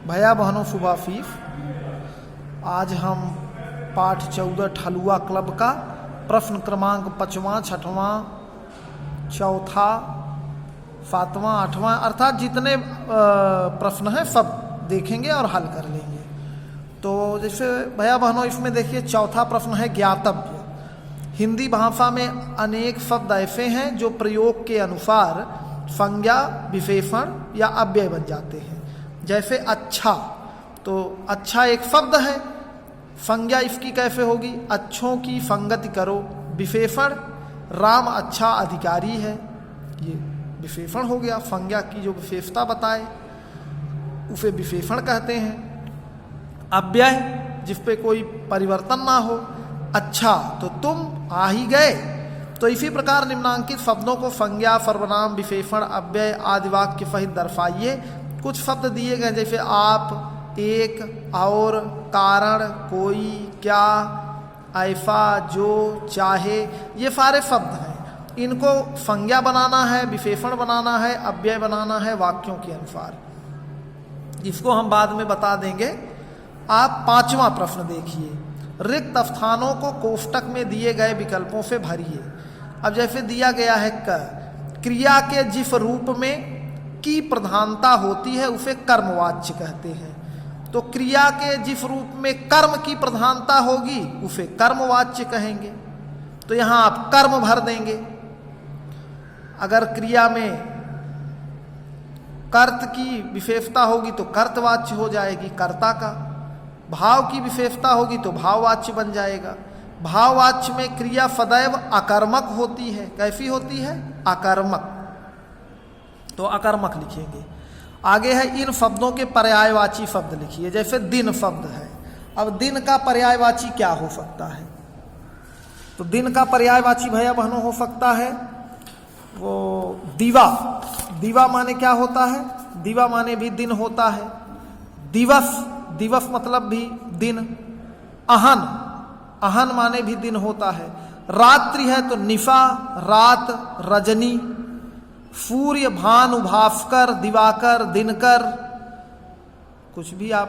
भैया बहनों सुबाफीफ, आज हम पाठ 14 ठलुआ क्लब का प्रश्न क्रमांक 5वां, 6वां, चौथा, 7वां, 8वां अर्थात जितने प्रश्न हैं सब देखेंगे और हल कर लेंगे। तो जैसे भैया बहनों इसमें देखिए चौथा प्रश्न है ज्ञातव्य। हिंदी भाषा में अनेक शब्द ऐसे हैं जो प्रयोग के अनुसार संज्ञा, विशेषण या अव्यय बन जाते हैं। जैसे अच्छा, तो अच्छा एक शब्द है, संज्ञा इसकी कैसे होगी? अच्छों की संगति करो। विशेषण राम अच्छा अधिकारी है, ये विशेषण हो गया। संज्ञा की जो विशेषता बताए उसे विशेषण कहते हैं। अव्यय जिस पे कोई परिवर्तन ना हो। अच्छा तो तुम आ ही गए। तो इसी प्रकार निम्नांकित शब्दों को संज्ञा, सर्वनाम, विशेषण, अव्यय आदि वाक्य सहित दर्शाइए। कुछ शब्द दिए गए जैसे आप, एक, और, कारण, कोई, क्या, ऐसा, जो, चाहे, ये सारे शब्द हैं। इनको संज्ञा बनाना है, विशेषण बनाना है, अव्यय बनाना है वाक्यों के अनुसार। इसको हम बाद में बता देंगे। आप 5वां प्रश्न देखिए। रिक्त स्थानों को कोष्टक में दिए गए विकल्पों से भरिए। अब जैसे दिया गया है क्रिया के जिस रूप में की प्रधानता होती है उसे कर्मवाच्य कहते हैं। तो क्रिया के जिस रूप में कर्म की प्रधानता होगी उसे कर्मवाच्य कहेंगे। तो यहां आप कर्म भर देंगे। अगर क्रिया में कर्त की विशेषता होगी तो कर्तवाच्य हो जाएगी, कर्ता का। भाव की विशेषता होगी तो भाववाच्य बन जाएगा। भाववाच्य में क्रिया सदैव अकर्मक होती है। कैसी होती है? अकर्मक। तो अकर्मक लिखेंगे। आगे है इन शब्दों के पर्यायवाची शब्द लिखिए। जैसे दिन शब्द है। अब दिन का पर्यायवाची क्या हो सकता है? तो दिन का पर्यायवाची भैया बहनों हो सकता है वो दिवा। दिवा माने क्या होता है? दिवा माने भी दिन होता है। दिवस, दिवस मतलब भी दिन। अहन, अहन माने भी दिन होता है। रात्रि है तो निशा, रात, रजनी। सूर्य, भानु, भास्कर, दिवाकर, दिनकर, कुछ भी आप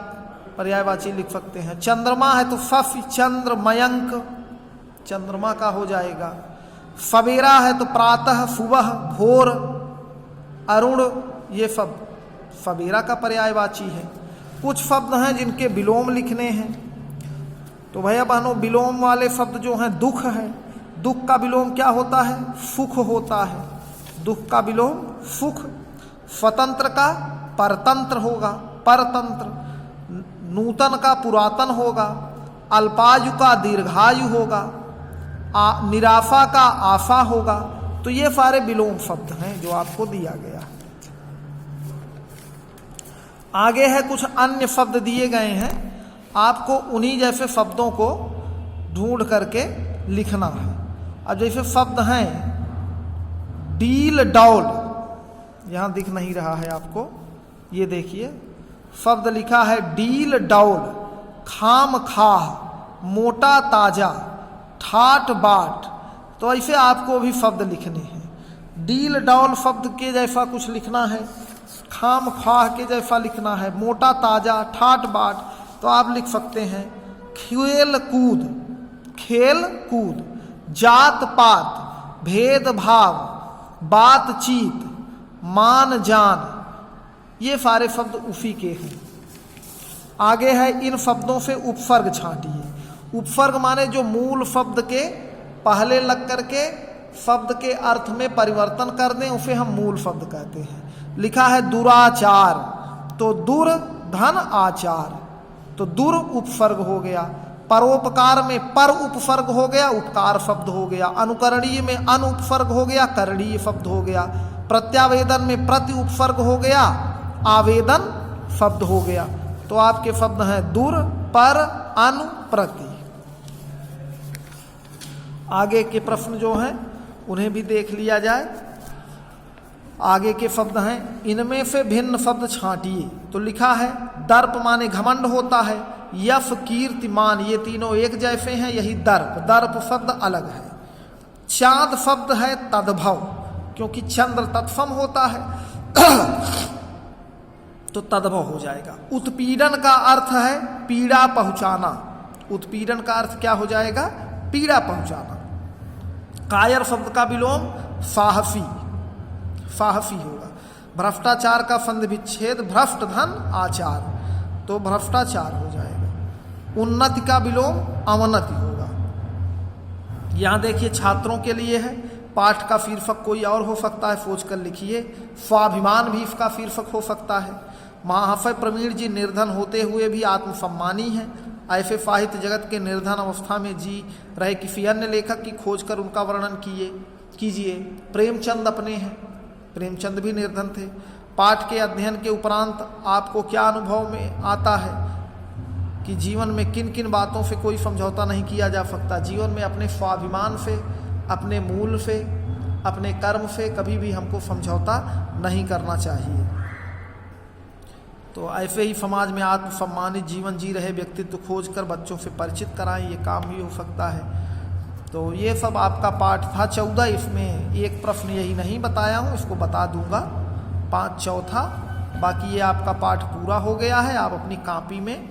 पर्यायवाची लिख सकते हैं। चंद्रमा है तो शशि, चंद्र, मयंक, चंद्रमा का हो जाएगा। सवेरा है तो प्रातः, सुबह, भोर, अरुण, ये सब सवेरा का पर्यायवाची है। कुछ शब्द हैं जिनके विलोम लिखने हैं। तो भैया बहनों विलोम वाले शब्द जो हैं, दुख है। दुख का विलोम क्या होता है? सुख होता है। दुख का विलोम सुख। स्वतंत्र का परतंत्र होगा, परतंत्र। नूतन का पुरातन होगा। अल्पायु का दीर्घायु होगा। निराशा का आशा होगा। तो ये सारे विलोम शब्द हैं जो आपको दिया गया है। आगे है कुछ अन्य शब्द दिए गए हैं। आपको उन्हीं जैसे शब्दों को ढूंढ करके लिखना है। अब जैसे शब्द हैं डील डौल, यहां दिख नहीं रहा है आपको, ये देखिए शब्द लिखा है डील डौल। खाम खाह, मोटा ताजा, ठाट बाट। तो ऐसे आपको भी शब्द लिखने हैं। डील डौल शब्द के जैसा कुछ लिखना है, खाम खाह के जैसा लिखना है, मोटा ताजा, ठाट बाट। तो आप लिख सकते हैं खेल कूद, खेल कूद। जात पात, भेदभाव, बातचीत, मान जान, ये सारे शब्द उसी के हैं। आगे है इन शब्दों से उपसर्ग छांटिए। उपसर्ग माने जो मूल शब्द के पहले लग करके शब्द के अर्थ में परिवर्तन कर दें उसे हम मूल शब्द कहते हैं। लिखा है दुराचार, तो दुर धन आचार, तो दुर उपसर्ग हो गया। परोपकार में पर उपसर्ग हो गया, उपकार शब्द हो गया। अनुकरणीय में अन उपसर्ग हो गया, करणीय शब्द हो गया। प्रत्यावेदन में प्रति उपसर्ग हो गया, आवेदन शब्द हो गया। तो आपके शब्द हैं दुर, पर, अनु, प्रति। आगे के प्रश्न जो हैं उन्हें भी देख लिया जाए। आगे के शब्द हैं इनमें से भिन्न शब्द छांटिए। तो लिखा है दर्प माने घमंड होता है। यश, कीर्ति, मान, ये तीनों एक जैसे हैं, यही दर्प। दर्प शब्द अलग है। चाँद शब्द है तद्भव, क्योंकि चंद्र तत्सम होता है। तो तद्भव हो जाएगा। उत्पीड़न का अर्थ है पीड़ा पहुंचाना। उत्पीड़न का अर्थ क्या हो जाएगा? पीड़ा पहुंचाना। कायर शब्द का विलोम साहसी, साहसी होगा। भ्रष्टाचार का संध विच्छेद भ्रष्ट धन आचार, तो भ्रष्टाचार हो जाएगा। उन्नति का विलोम अवनति होगा। यहां देखिए छात्रों के लिए है, पाठ का शीर्षक कोई और हो सकता है, सोच कर लिखिए। स्वाभिमान भी इसका शीर्षक हो सकता है। महाशय प्रवीण जी निर्धन होते हुए भी आत्मसम्मानी हैं। ऐसे साहित्य जगत के निर्धन अवस्था में जी रहे किसी अन्य लेखक की खोज कर उनका वर्णन कीजिए। प्रेमचंद अपने हैं, प्रेमचंद भी निर्धन थे। पाठ के अध्ययन के उपरांत आपको क्या अनुभव में आता है कि जीवन में किन किन बातों से कोई समझौता नहीं किया जा सकता? जीवन में अपने स्वाभिमान से, अपने मूल से, अपने कर्म से कभी भी हमको समझौता नहीं करना चाहिए। तो ऐसे ही समाज में आत्मसम्मानित जीवन जी रहे व्यक्तित्व खोज कर बच्चों से परिचित कराएं, ये काम भी हो सकता है। तो ये सब आपका पाठ था 14। इसमें एक प्रश्न यही नहीं बताया हूँ, इसको बता दूंगा 5 चौथा। बाकी ये आपका पाठ पूरा हो गया है। आप अपनी कॉपी में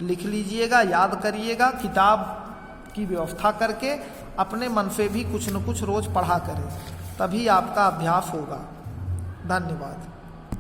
लिख लीजिएगा, याद करिएगा। किताब की व्यवस्था करके अपने मन से भी कुछ न कुछ रोज पढ़ा करें, तभी आपका अभ्यास होगा। धन्यवाद।